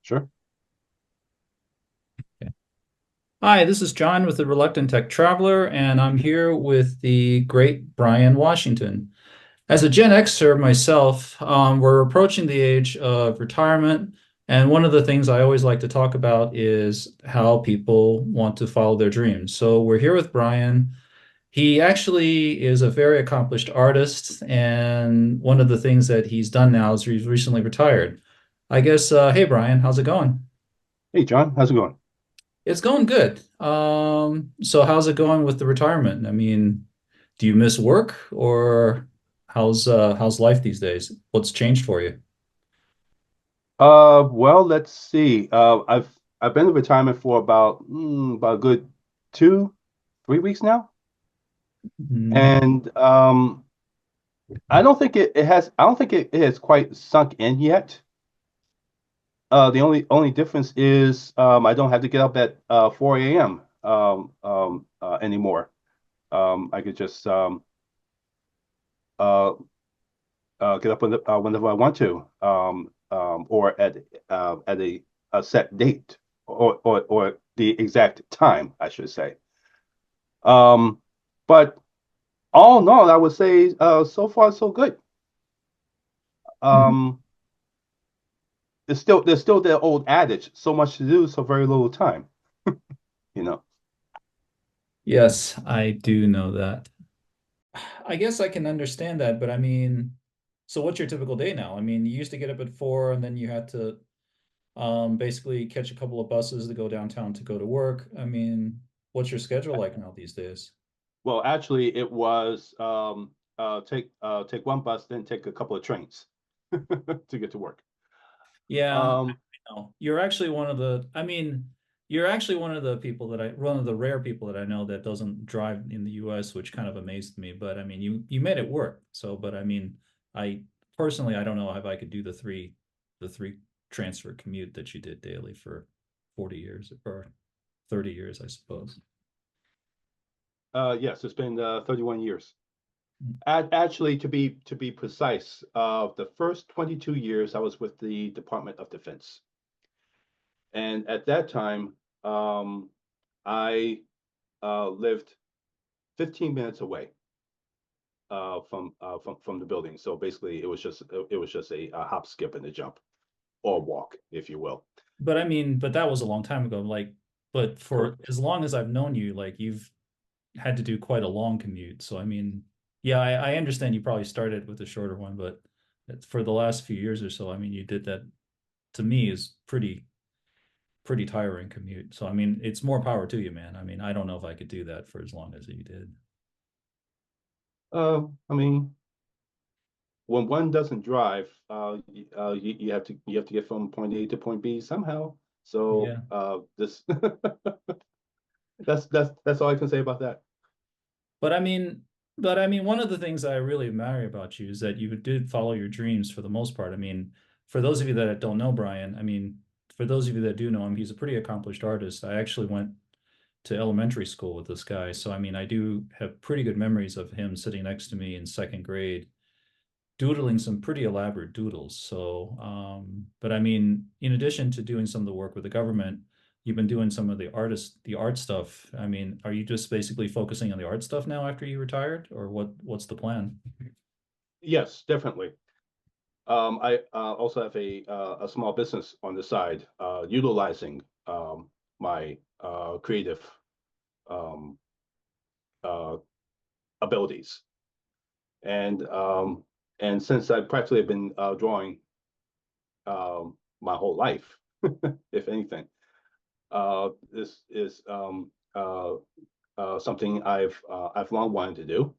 Sure. Okay. Hi, this is John with the Reluctant Tech Traveler, and I'm here with the great Brian Washington. As a Gen Xer myself, we're approaching the age of retirement, and one of the things I always like to talk about is how people want to follow their dreams. So we're here with Brian. He actually is a very accomplished artist, and one of the things that he's done now is he's recently retired. I guess, hey Brian, how's it going? Hey, John, how's it going? It's going good. So how's it going with the retirement? I mean, do you miss work or how's life these days? What's changed for you? Well, let's see. I've been in retirement for about a good 2, 3 weeks now, Mm, and I don't think it has. I don't think it has quite sunk in yet. The only difference is I don't have to get up at 4 a.m. Anymore. I could just uh, get up whenever I want to, or at a set date, or the exact time, I should say. Um, but all in all, I would say so far so good. mm. Um, there's still the old adage, so much to do, so very little time. You know. Yes, I do know that. I guess I can understand that, but I mean, so what's your typical day now? I mean, you used to get up at 4 and then you had to basically catch a couple of buses to go downtown to go to work. I mean, what's your schedule like now these days? Well, actually, it was take one bus, then take a couple of trains to get to work. Yeah, Um, no, you're actually one of the, I mean, you're actually one of the people that one of the rare people that I know that doesn't drive in the US, which kind of amazed me. But I mean, you made it work. So, but I mean, I personally, I don't know if I could do the three transfer commute that you did daily for 40 years or 30 years, I suppose. yes, it's been 31 years. Actually, to be precise, the first 22 years I was with the Department of Defense, and at that time, I lived 15 minutes away from the building. So basically, it was just a hop, skip, and a jump, or walk, if you will. But I mean, but that was a long time ago. Like, but for Correct. as long as I've known you, like you've had to do quite a long commute. So I mean, yeah, I understand you probably started with a shorter one, but for the last few years or so, I mean, you did that to me is pretty tiring commute. So I mean, it's more power to you, man. I mean, I don't know if I could do that for as long as you did. I mean, when one doesn't drive, you have to get from point A to point B somehow. So Yeah. this that's all I can say about that. But I mean, but I mean, one of the things I really admire about you is that you did follow your dreams for the most part. I mean, for those of you that don't know Brian, I mean, for those of you that do know him, he's a pretty accomplished artist. I actually went to elementary school with this guy. So, I mean, I do have pretty good memories of him sitting next to me in second grade, doodling some pretty elaborate doodles. So, but I mean, in addition to doing some of the work with the government, you've been doing some of the art stuff. I mean, are you just basically focusing on the art stuff now after you retired, or what's the plan? Yes, definitely. I also have a small business on the side, utilizing my creative um, uh, abilities, and since I practically have been drawing my whole life, if anything, this is something I've long wanted to do,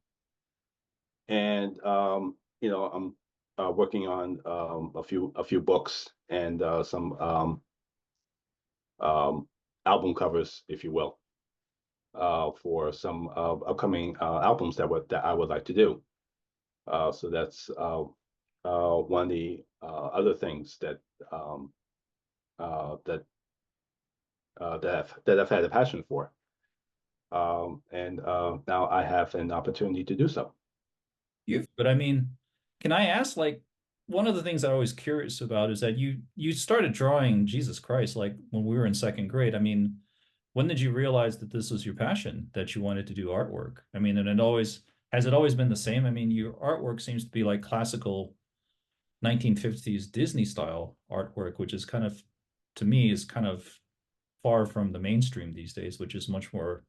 and I'm working on a few books and some um, album covers, if you will, for some upcoming albums that I would like to do. So that's one of the other things um, that that I've had a passion for, and now I have an opportunity to do so. But I mean, can I ask, like, one of the things I'm always curious about is that you started drawing Jesus Christ like when we were in second grade. I mean, when did you realize that this was your passion, that you wanted to do artwork? I mean, and it always has it always been the same? I mean, your artwork seems to be like classical 1950s Disney style artwork, which is kind of, to me, is kind of far from the mainstream these days, which is much more,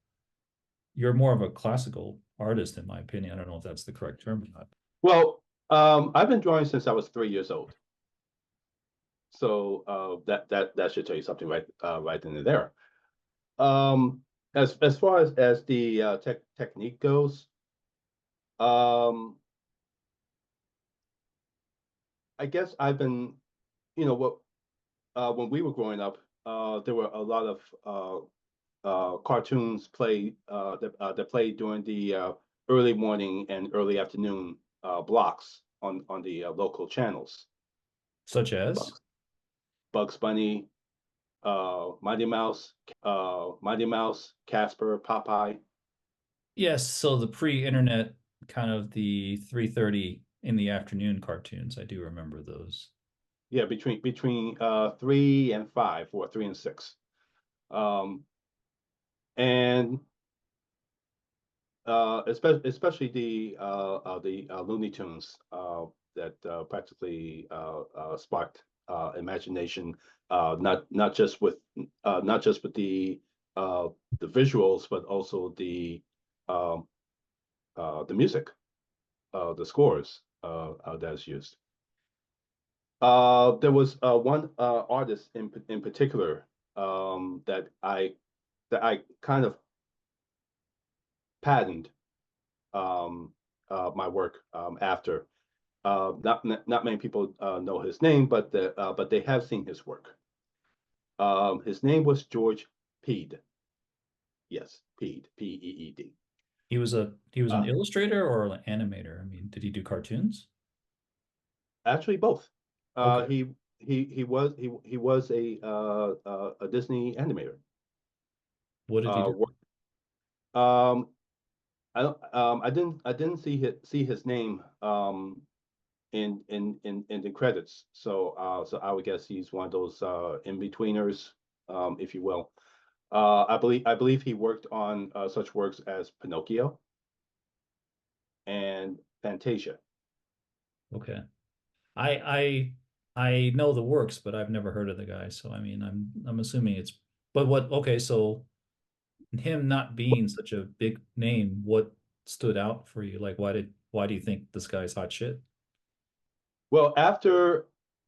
you're more of a classical artist, in my opinion. I don't know if that's the correct term or not. Well, I've been drawing since I was 3 years old. So that should tell you something right in there. As far as the technique goes, um, I guess I've been, what when we were growing up, there were a lot of cartoons that played during the early morning and early afternoon blocks on the local channels. Such as? Bugs, Bugs Bunny, Mighty Mouse, Casper, Popeye. Yes, so the pre-internet kind of the 3:30 in the afternoon cartoons. I do remember those. Yeah, between 3 and 5 or 3 and 6. Um, and especially the Looney Tunes that practically sparked imagination, not just with the visuals, but also um, the music, the scores that's used. There was one artist in particular that I kind of patterned my work after. Not many people know his name, but they have seen his work. His name was George Peed. Yes, Peed, P-E-E-D. He was an Uh, illustrator or an animator. I mean, did he do cartoons? Actually, both. Okay. He was a Disney animator. What did he do? Um, I didn't see his name in the credits. So I would guess he's one of those in-betweeners, if you will. I believe he worked on such works as Pinocchio and Fantasia. Okay. I I know the works, but I've never heard of the guy. So I mean, I'm assuming it's but what okay, so him not being such a big name, what stood out for you? Like why do you think this guy's hot shit? Well,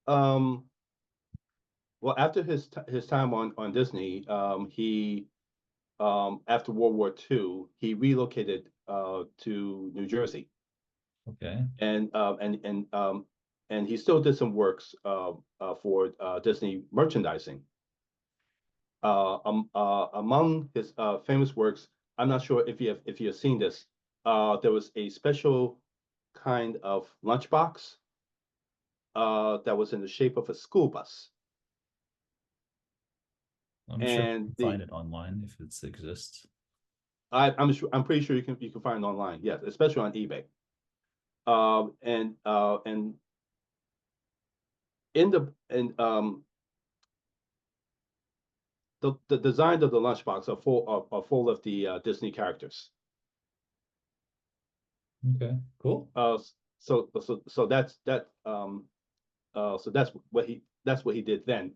um, after his time on Disney, he after World War II, he relocated to New Jersey, Okay. and he still did some works for Disney merchandising. Among his famous works, I'm not sure if you have seen this. There was a special kind of lunchbox that was in the shape of a school bus, I'm sure we and can find it online if it exists. I'm pretty sure you can find it online. Yes, especially on eBay. And in the and the design of the lunchbox are full of the Disney characters. Okay, cool. Uh, so that's what he did then.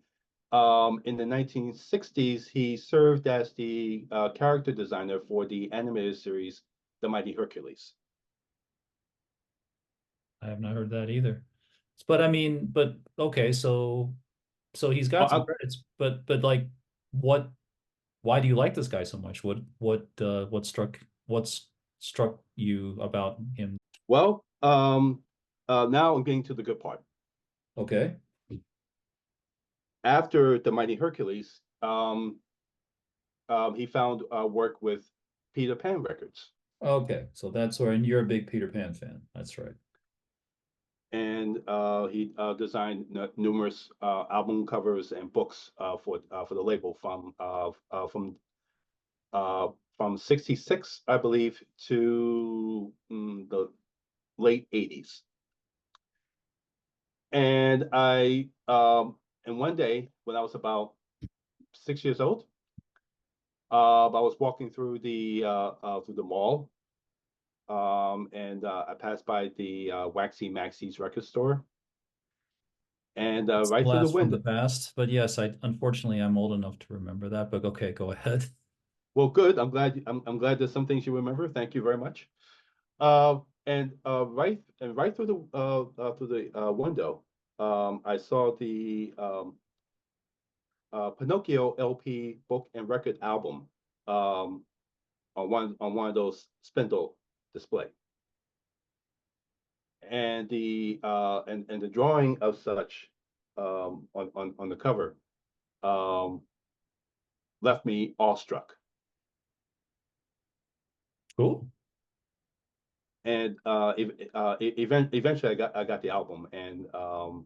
In the 1960s, he served as the character designer for the animated series The Mighty Hercules. I have not heard that either. But I mean, but okay, so he's Oh, got some credits, but like what why do you like this guy so much? What's struck you about him? well, now I'm getting to the good part. Okay. After The Mighty Hercules, he found work with Peter Pan Records. Okay. So that's where and you're a big Peter Pan fan. That's right. And he designed numerous album covers and books for the label from '66, I believe, to the late '80s. And and one day when I was about 6 years old, I was walking through the mall, and I passed by the Waxy Maxie's record store, and It's a right through the blast from the window. past, but yes, I unfortunately I'm old enough to remember that. But okay, go ahead. Well, good. I'm glad there's some things you remember. Thank you very much. And right through the window, I saw the Pinocchio LP book and record album, um, on one of those spindle display, and the drawing of such, on the cover, um, left me awestruck. Cool. And eventually I got the album, and all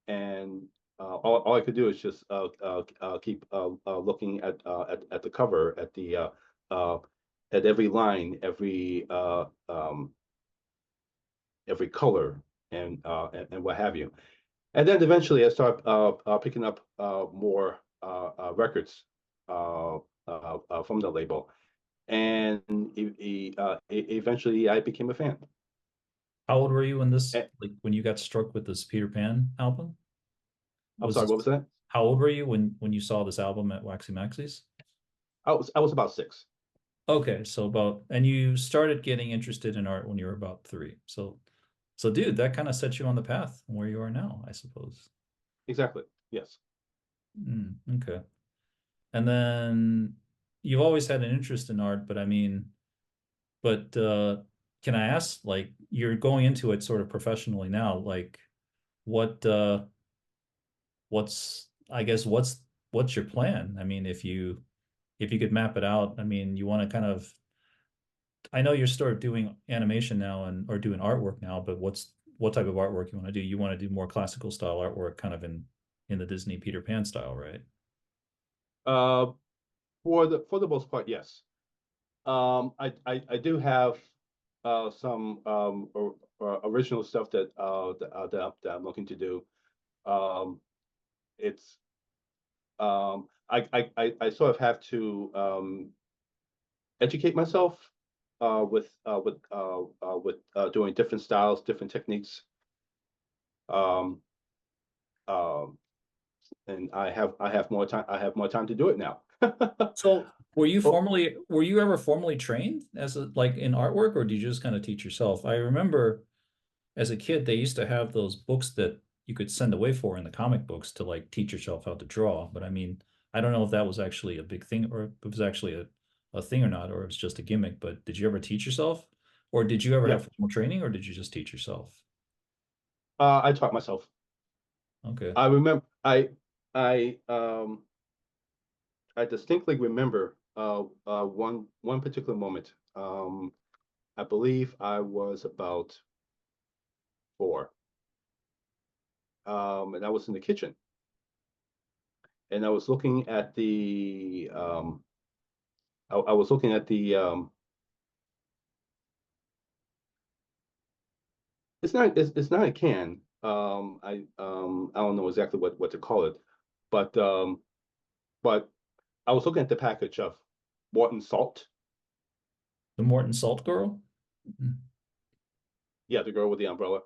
I could do is just keep looking at the cover, uh, at every line, every color, and what have you. And then eventually I start picking up more records from the label, and eventually I became a fan. How old were you when this, Eh, like when you got struck with this Peter Pan album? I'm Was sorry, what was this, that? how old were you when you saw this album at Waxy Maxie's? I was about 6. Okay, so about, and you started getting interested in art when you were about 3. So dude, that kind of set you on the path where you are now, I suppose. Exactly. Yes. Okay. And then you've always had an interest in art, but I mean, but can I ask, like, you're going into it sort of professionally now, like, what what's, I guess, what's your plan? I mean, if you could map it out, I mean, you want to kind of, I know you're sort of doing animation now and or doing artwork now, but what type of artwork you want to do? You want to do more classical style artwork, kind of in the Disney Peter Pan style, right? Uh, for the most part, yes. I do have some original stuff that I'm looking to do. Um, it's I sort of have to educate myself with doing different styles, different techniques. Um, um, and I have more time. I have more time to do it now. So Oh, were you ever formally trained as a, like in artwork, or do you just kind of teach yourself? I remember as a kid, they used to have those books that you could send away for in the comic books to like teach yourself how to draw. But I mean, I don't know if that was actually a big thing or if it was actually a thing or not, or it was just a gimmick. But did you ever teach yourself? Or did you ever yeah. have formal training, or did you just teach yourself? I taught myself. Okay. I remember. I I distinctly remember one particular moment. I believe I was about 4, and I was in the kitchen, and I was looking at I was looking at it's not a can. I don't know exactly what to call it, but but I was looking at the package of Morton salt. The Morton Salt Girl? Mhm. Yeah, the girl with the umbrella.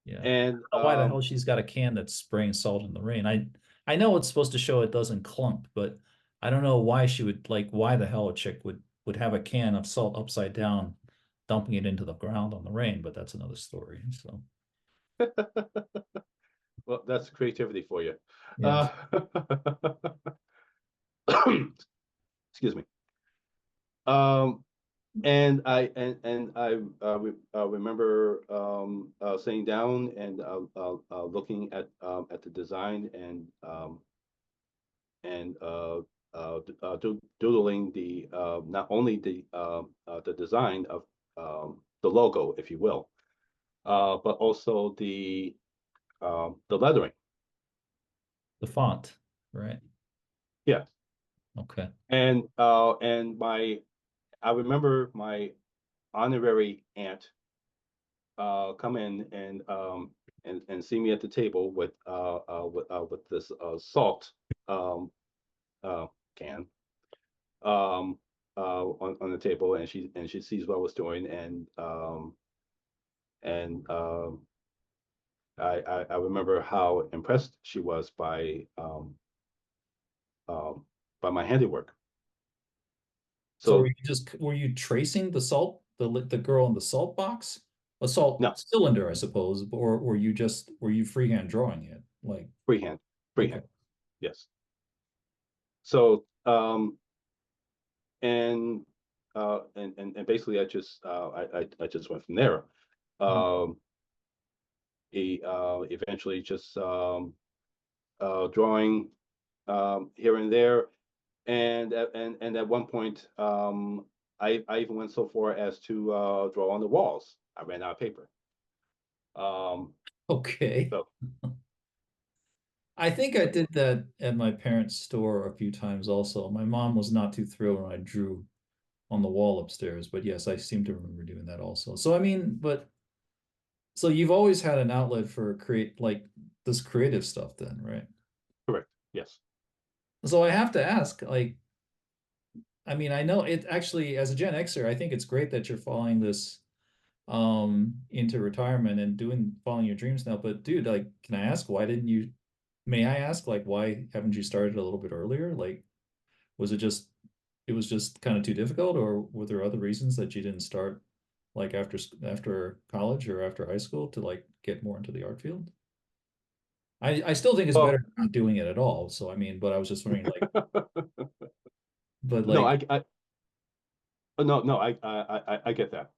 Yeah. And I don't know why the hell she's got a can that's spraying salt in the rain. I know it's supposed to show it doesn't clump, but I don't know why she would like why the hell a chick would have a can of salt upside down, dumping it into the ground on the rain, but that's another story. So well, that's creativity for you. yeah. Uh, excuse me. Um, and I remember sitting down and looking at the design, and doodling the not only the design of the logo, if you will, but also the lettering. The font, right? Yeah, Okay. and my I remember my honorary aunt come in and see me at the table with this salt can on the table, and she sees what I was doing, and I remember how impressed she was by my handiwork. So So were you tracing the salt, the girl in the salt box? A salt no, cylinder, I suppose, or were you freehand drawing it? Like, freehand, okay. freehand, yes. So and basically I just went from there. Mhm. Um, eventually just drawing here and there, and at one point I even went so far as to draw on the walls. I ran out of paper. Um, Okay. so I think I did that at my parents' store a few times also. My mom was not too thrilled when I drew on the wall upstairs, but yes, I seem to remember doing that also. So I mean, but so you've always had an outlet for create like this creative stuff then, right? correct, yes. So I have to ask, like, I mean, I know it actually as a Gen Xer, I think it's great that you're following this into retirement and doing following your dreams now. But dude, like, can I ask why didn't you may I ask like why haven't you started a little bit earlier? Like, was it was just kind of too difficult, or were there other reasons that you didn't start like after college or after high school to like get more into the art field? I still think it's better Well, than not doing it at all. So I mean, but I was just wondering like, but no, like, I no, no, I get that.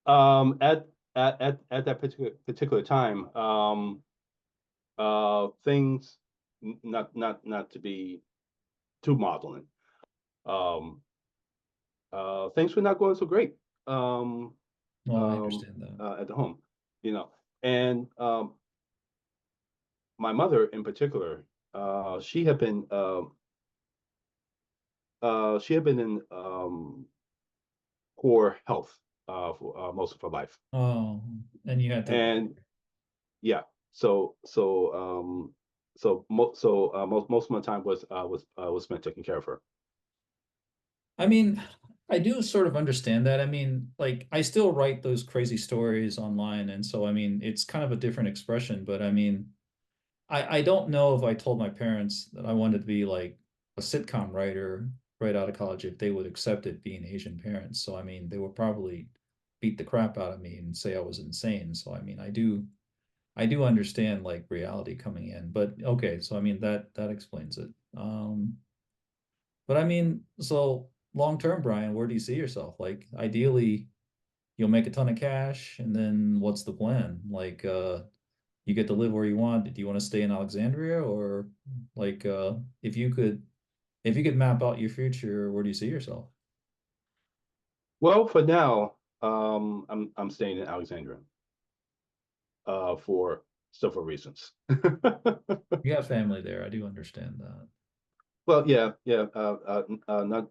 At at that particular time, things not to be too maudlin. Um, things were not going so great. Um, well, I understand that. at the home, you know, and my mother in particular, she had been in poor health for most of her life, Oh, and you had to. and yeah, so most of my time was spent taking care of her. I mean, I do sort of understand that. I mean, like I still write those crazy stories online, and so I mean, it's kind of a different expression, but I mean, I don't know if I told my parents that I wanted to be like a sitcom writer right out of college if they would accept it being Asian parents. So I mean, they would probably beat the crap out of me and say I was insane. So I mean, I do understand like reality coming in. But okay, so I mean that explains it. But I mean, so long term, Brian, where do you see yourself? Like ideally you'll make a ton of cash and then what's the plan? Like you get to live where you want. Do you want to stay in Alexandria or like if you could map out your future, where do you see yourself? Well, for now, I'm staying in Alexandria for several reasons. You have family there. I do understand that. Well, yeah, yeah,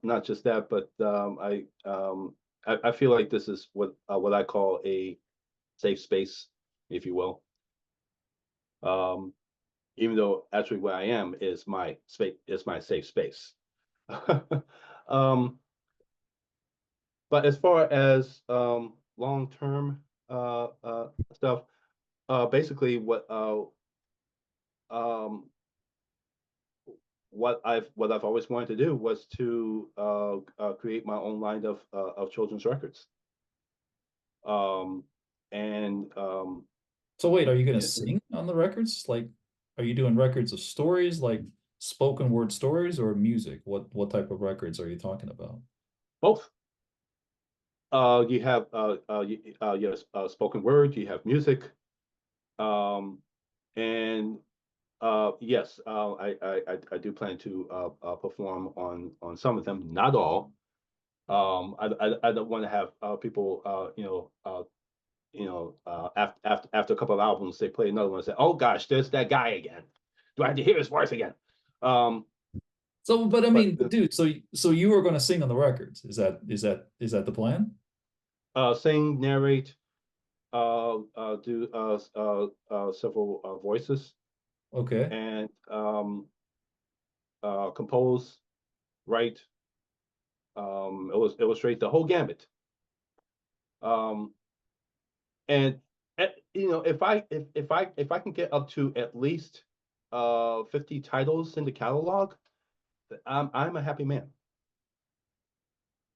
not just that, but I feel like this is what I call a safe space, if you will. Um, Even though actually where I am is my safe space. um, but as far as long term stuff, basically um, what I've always wanted to do was to create my own line of children's records. Um, and So wait, are you going to yeah, sing on the records? Like, are you doing records of stories, like spoken word stories, or music? What type of records are you talking about? both. You have yes, spoken word. You have music, um, and yes, I do plan to perform on some of them, not all. I don't want to have people after a couple of albums they play another one and say, oh gosh, there's that guy again. Do I have to hear his voice again? Um, So, but I but mean, dude, so you were going to sing on the records. Is that the plan? sing, narrate, do several voices Okay. and compose, write, illustrate the whole gamut. Um, and you know, if I can get up to at least 50 titles in the catalog, I'm a happy man.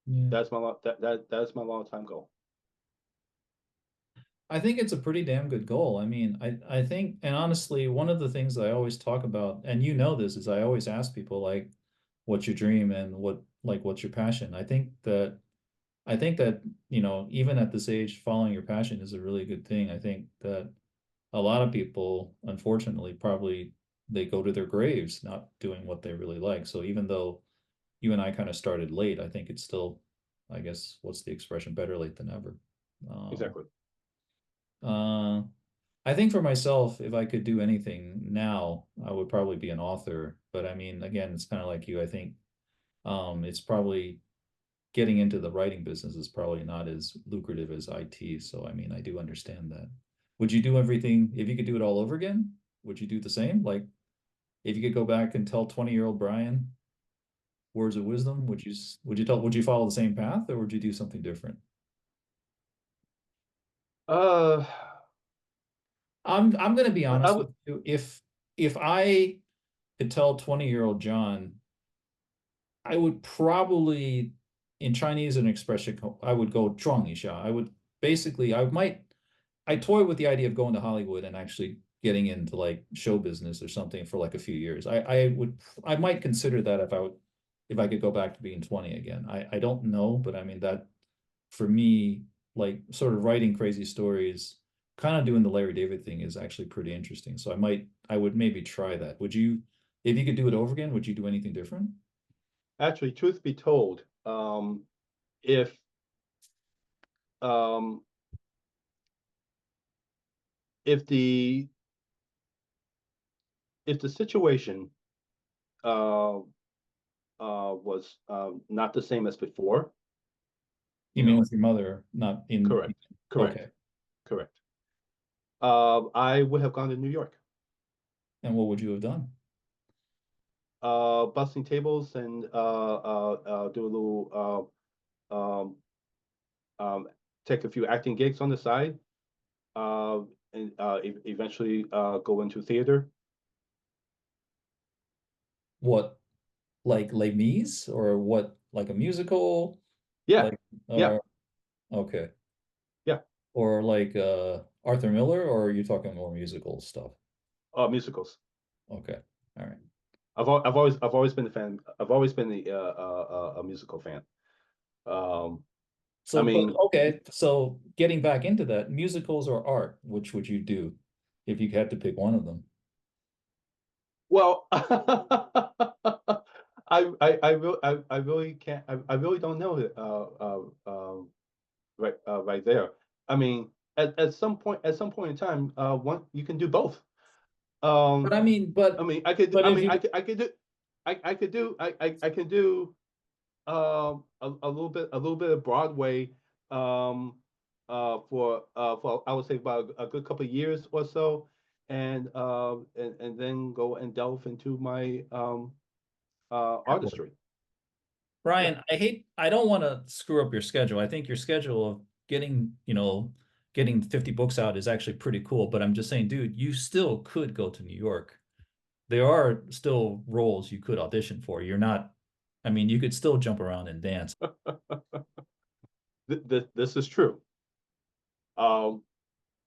Yeah. That's my long time goal. I think it's a pretty damn good goal. I mean, I think, and honestly, one of the things I always talk about, and you know this, is I always ask people like, what's your dream and what's your passion? I think that, even at this age, following your passion is a really good thing. I think that a lot of people, unfortunately, probably they go to their graves not doing what they really like. So even though you and I kind of started late, I think it's still, I guess, what's the expression? Better late than never. Uh, Exactly. uh, I think for myself, if I could do anything now, I would probably be an author. But I mean, again, it's kind of like you. I think it's probably getting into the writing business is probably not as lucrative as IT. So I mean, I do understand that. Would you do everything if you could do it all over again? Would you do the same? Like if you could go back and tell 20-year-old Brian words of wisdom, would you follow the same path or would you do something different? Uh, I'm gonna be I honest would with you. If I could tell 20-year-old John, I would probably in Chinese an expression I would go 撞一下. I would basically I toy with the idea of going to Hollywood and actually getting into like show business or something for like a few years. I might consider that if I could go back to being 20 again. I don't know, but I mean that for me, like sort of writing crazy stories, kind of doing the Larry David thing is actually pretty interesting. So I would maybe try that. If you could do it over again, would you do anything different? actually, truth be told, if um, if the if the situation uh, was not the same as before, You you mean know, with your mother, not in, correct, correct, okay. correct. I would have gone to New York, And what would you have done? busting tables and do a little take a few acting gigs on the side, and eventually go into theater. What, like Les Mis or what, like a musical? Yeah, Like, yeah, okay. yeah. Or like Arthur Miller, or are you talking more musical stuff? Musicals. Okay. All right. I've always been a fan. I've always been a musical fan. Um, I So, but mean, okay. So getting back into that, musicals or art, which would you do if you had to pick one of them? well, I really can't. I really don't know it. Right there. I mean, at some point in time, one you can do both. But I Um, mean, but I if mean, you I can do a little bit of Broadway for I would say about a good couple of years or so, and then go and delve into my artistry. Yeah. Brian, I don't want to screw up your schedule. I think your schedule of getting 50 books out is actually pretty cool, but I'm just saying, dude, you still could go to New York. There are still roles you could audition for. I mean, you could still jump around and dance. This is true. Um,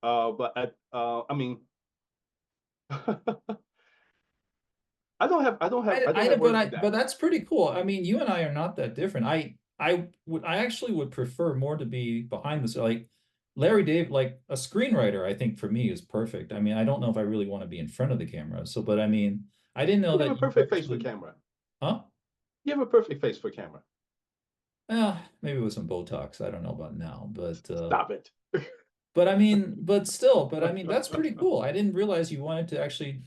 I mean, I don't have words for But that. that's pretty cool. I mean, you and I are not that different. I actually would prefer more to be behind the like Larry Dave, like a screenwriter, I think for me is perfect. I mean, I don't know if I really want to be in front of the camera. So, but I mean, I didn't know You have a that you perfect face for actually, camera. huh? You have a perfect face for camera. Maybe with some Botox. I don't know about now, Stop it. but I mean, but I mean, that's pretty cool. I didn't realize you wanted to actually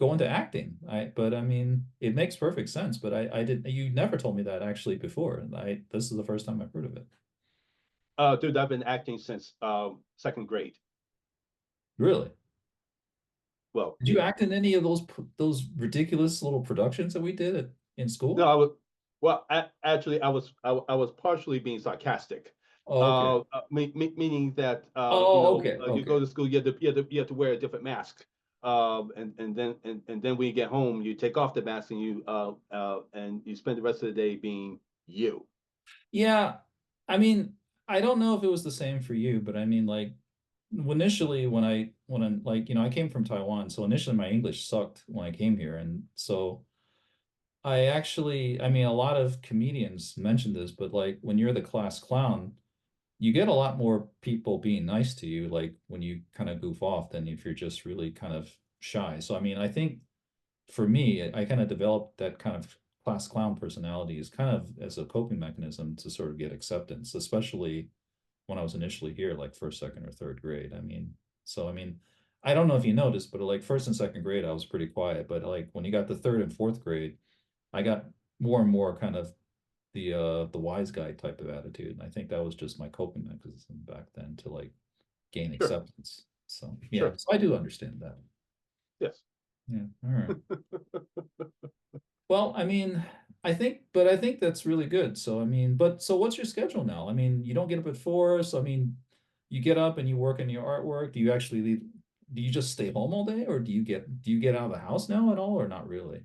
go into acting. But I mean, it makes perfect sense. But I did. You never told me that actually before. This is the first time I've heard of it. Dude, I've been acting since second grade. Really? Well, Did you act in any of those ridiculous little productions that we did in no, school? I was well. Actually, I was partially being sarcastic. Oh, okay. Meaning that Oh, okay. you go Okay. to school, you have to wear a different mask. And then when you get home, you take off the mask and you spend the rest of the day being you. Yeah. I mean, I don't know if it was the same for you, but I mean, like, initially when I like, I came from Taiwan, so initially my English sucked when I came here, and so I mean, a lot of comedians mention this, but like when you're the class clown, you get a lot more people being nice to you, like when you kind of goof off than if you're just really kind of shy. So I mean, I think for me, I kind of developed that kind of class clown personality as kind of as a coping mechanism to sort of get acceptance, especially when I was initially here, like first, second, or third grade. I mean, so I mean, I don't know if you noticed, but like first and second grade, I was pretty quiet. But like when you got to third and fourth grade, I got more and more kind of the wise guy type of attitude. And I think that was just my coping mechanism back then to like gain Sure, acceptance. So yeah, sure, so I do understand that. yes. Yeah. All right. Well, I mean, I think that's really good. So, I mean, but so what's your schedule now? I mean, you don't get up at 4, so I mean, you get up and you work on your artwork. Do you actually leave, do you just stay home all day, or do you get out of the house now at all, or not really?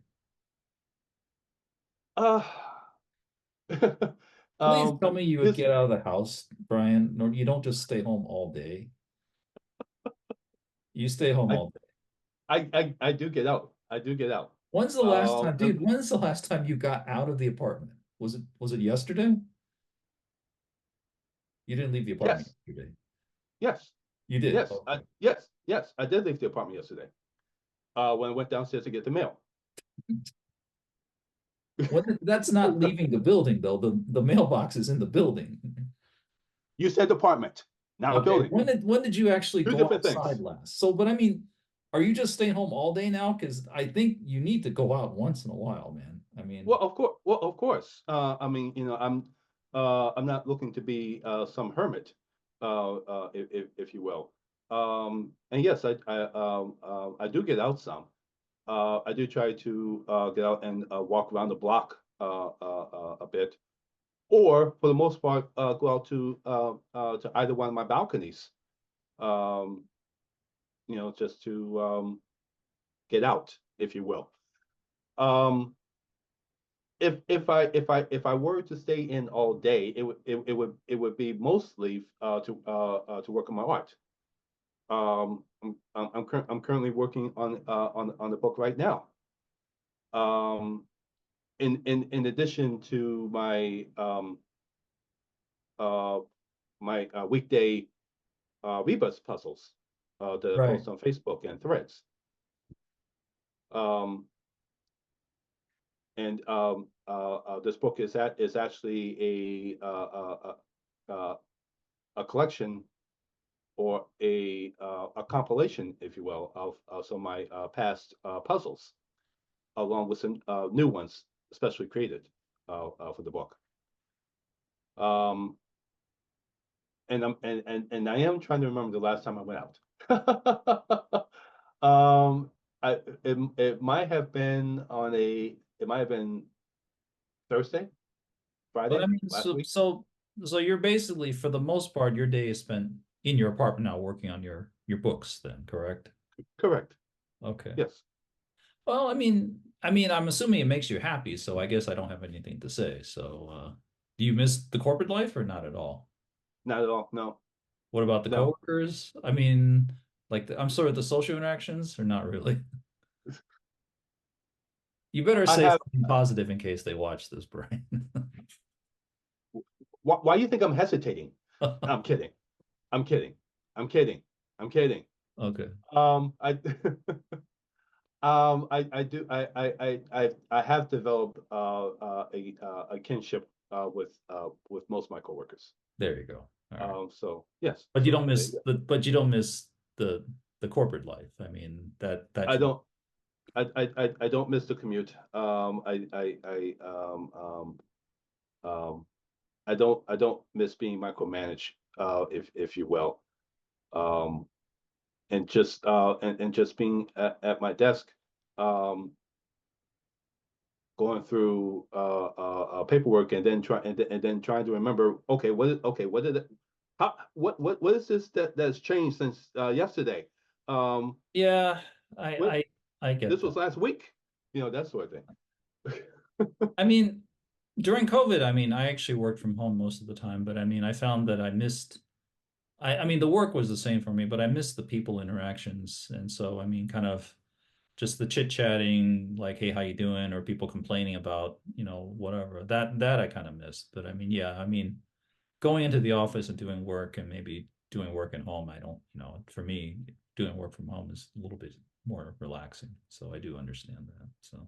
Uh, Please tell me you would this get out of the house, Brian, or you don't just stay home all day. You stay home I, all day. I do get out. I do get out. When's the last time, The dude, when's the last time you got out of the apartment? Was it yesterday? You didn't leave the apartment yes, yesterday. yes, You did. yes, Okay. yes. I did leave the apartment yesterday. When I went downstairs to get the mail. That's not leaving the building though. The mailbox is in the building. You said apartment, not Okay. building. When did you actually Two go different outside things. last? So, but I mean, are you just staying home all day now? Because I think you need to go out once in a while, man. I mean, Well, of course. Well, of course. I mean, I'm not looking to be some hermit, if you will. And yes, I do get out some. I do try to get out and walk around the block a bit, or for the most part, go out to either one of my balconies. Um, just to get out, if you will. Um, if I were to stay in all day, it would be mostly to work on my art. I'm currently working on the book right now. Um, in addition to uh my weekday rebus puzzles that I right. post on Facebook and Threads. Um, and this book is actually a collection or a compilation, if you will, of some of my past puzzles, along with some new ones, especially created for the book. Um, and I am trying to remember the last time I went out. um, it might have been it might have been Thursday, But I Friday mean, last week. so you're basically, for the most part, your day is spent in your apartment now working on your books then, correct? Correct. Okay. Yes. Well, I mean, I'm assuming it makes you happy, so I guess I don't have anything to say. So, do you miss the corporate life or not at all? Not at all. No. What about the No. coworkers? I mean, like I'm sorry, the social interactions or not really? You better I say have. something positive in case they watch this, Brian. Why do you think I'm hesitating? I'm kidding. I'm kidding. I'm kidding. I'm kidding. Okay. I I do I have developed a kinship with most of my coworkers. There you go. All right. So yes, But you don't so there you miss go. the the corporate life. I mean, that I you don't I don't miss the commute. I don't miss being micromanaged if you will. Um, and just being at my desk, um, going through paperwork and then trying to remember, okay, what did it, how what is this that's changed since yesterday? Um, Yeah, what I get this that. was last week, that sort of thing. I mean, during COVID, I mean, I actually worked from home most of the time, but I mean, I found that I missed I mean, the work was the same for me, but I missed the people interactions. And so, I mean, kind of just the chit chatting, like, hey, how you doing? Or people complaining about, whatever. That I kind of missed. But I mean, yeah, I mean, going into the office and doing work and maybe doing work at home, I don't, for me, doing work from home is a little bit more relaxing. So I do understand that. So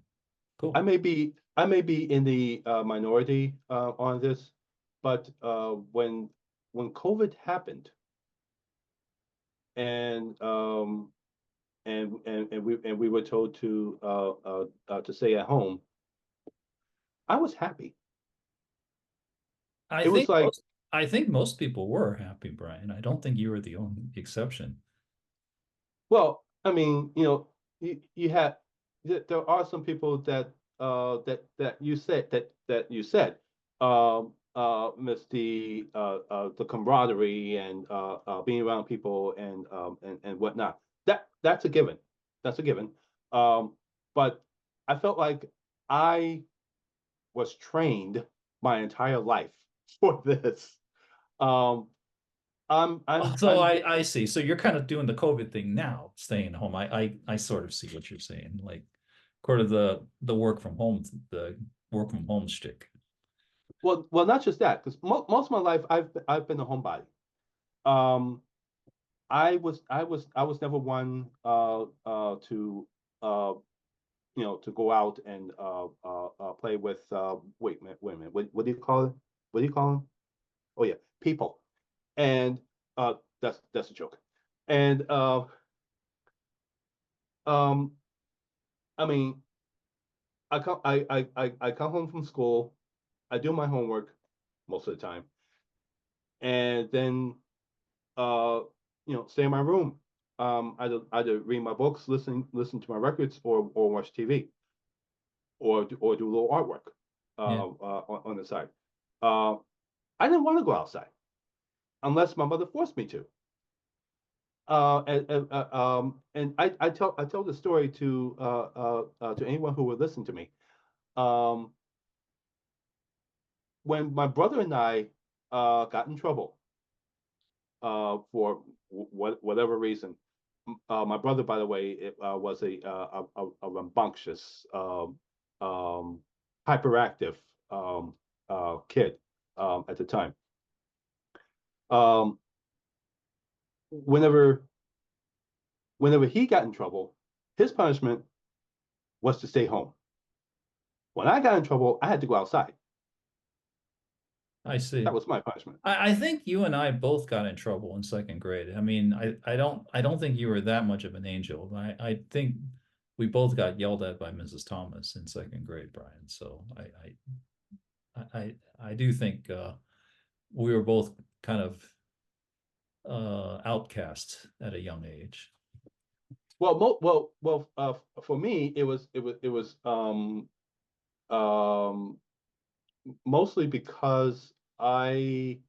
cool. I may be in the minority on this, but when COVID happened and we were told to stay at home, I was happy. I It was think like, most I think most people were happy, Brian. I don't think you were the only exception. well, I mean, you had there are some people that you said miss the camaraderie and being around people and whatnot. That's a given. That's a given. Um, but I felt like I was trained my entire life for this. Um, So I'm I see. So you're kind of doing the COVID thing now, staying home. I sort of see what you're saying. Like part of the work from home shtick. well, not just that, because most of my life I've been a homebody. Um, I was never one uh to go out and play with wait a minute, what do you call it? What do you call them? Oh yeah, people. And that's a joke. And um I mean I come home from school, I do my homework most of the time, and then uh stay in my room. Either read my books, listen to my records, or watch TV, or do a little artwork Yeah. on the side. Uh, I didn't want to go outside unless my mother forced me to. And I tell the story to anyone who would listen to me. Um, when my brother and I got in trouble for whatever reason. My brother, by the way, was a rambunctious, um, hyperactive kid at the time. Um, whenever whenever he got in trouble, his punishment was to stay home. When I got in trouble, I had to go outside. I That see. was my punishment. I think you and I both got in trouble in second grade. I mean, I don't think you were that much of an angel. I think we both got yelled at by Mrs. Thomas in second grade, Brian. So I do think we were both kind of outcasts at a young age. For me, it was um, mostly because I'm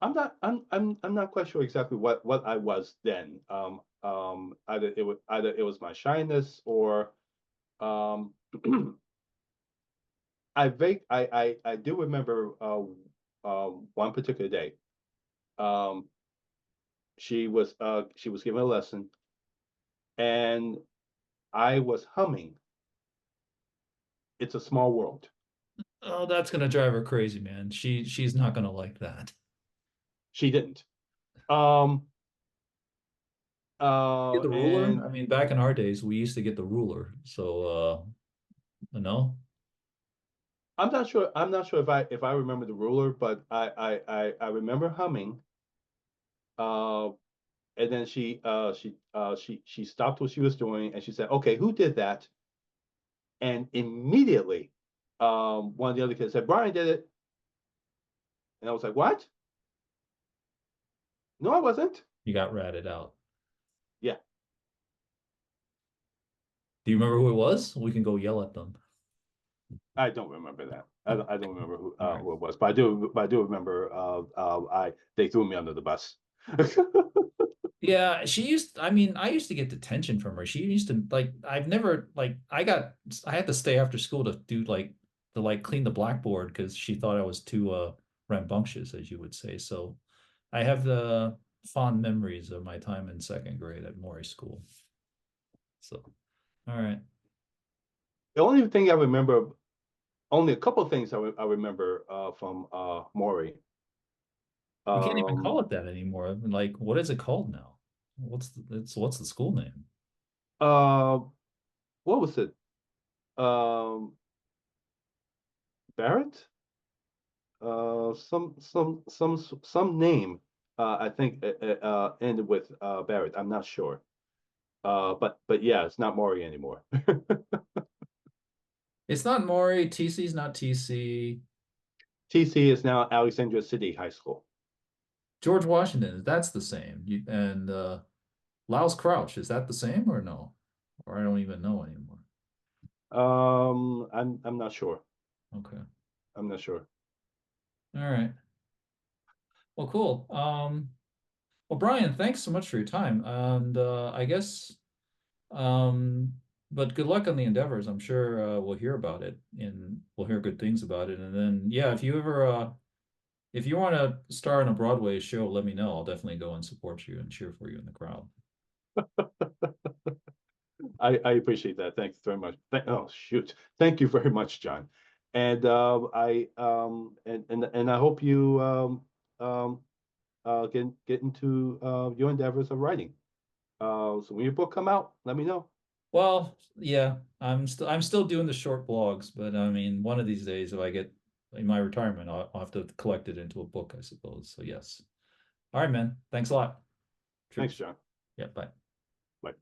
not quite sure exactly what I was then. Either it was my shyness or um, I do remember one particular day. Um, she was giving a lesson and I was humming "It's a Small World." Oh, that's gonna drive her crazy, man. She's not gonna like that. She didn't. Um, Get the ruler? and I mean, back in our days, we used to get the ruler. So no. I'm not sure if I remember the ruler, but I remember humming. Uh, and then she stopped what she was doing and she said, "Okay, who did that?" And immediately, one of the other kids said, "Brian did it." And I was like, "What?" No, I wasn't. You got ratted out. Yeah, Do you remember who it was? We can go yell at them. I don't remember that. I don't remember All right. who it was, but I do remember. I they threw me under the bus. Yeah, she used, I mean, I used to get detention from her. She used to like, I've never like, I had to stay after school to do like, to like clean the blackboard because she thought I was too rambunctious, as you would say. So I have the fond memories of my time in second grade at Maury School. So, all right. The only thing I remember, only a couple of things I remember from Maury. You can't even call Um, it that anymore. I mean, like, what is it called now? What's the school name? uh, what was it? Barrett? Some name. I think ended with Barrett. I'm not sure. But yeah, it's not Maury anymore. It's not Maury. TC's not TC. TC is now Alexandria City High School. George Washington, that's the same. And Laos Crouch, is that the same or no? Or I don't even know anymore. I'm not sure. Okay. I'm not sure. All right. Well, cool. Well, Brian, thanks so much for your time. And I guess, but good luck on the endeavors. I'm sure we'll hear about it and we'll hear good things about it. And then, yeah, if you want to star in a Broadway show, let me know. I'll definitely go and support you and cheer for you in the crowd. I appreciate that. Thanks very much. Oh shoot. Thank you very much, John. And I and I hope you get into your endeavors of writing. So when your book come out, let me know. Well, yeah, I'm still doing the short blogs, but I mean, one of these days, if I get in my retirement, I'll have to collect it into a book, I suppose. So yes. All right, man. Thanks a lot. Thanks, Cheers. John. Yeah, bye. Bye.